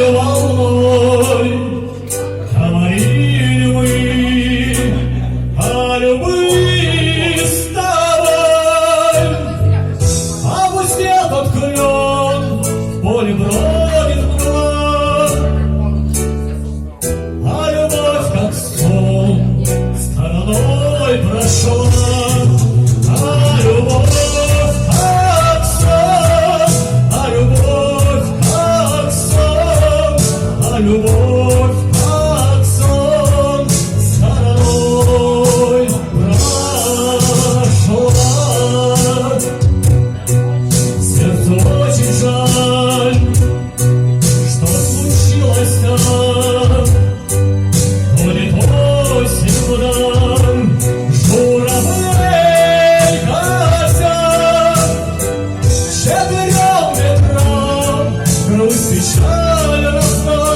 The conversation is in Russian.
волною, волной, говорили мы о любви с тобой. Опустел тот клен, в поле бродит вновь, а любовь, как сон, стороной прошла. А любовь, как сон, а любовь, как сон, а любовь, как сон, стороной прошла. Сердцу очень жаль, что случилось там. Ходит осень куда, журавлей кося. Четырем ветрам грусть, печаль, разлад.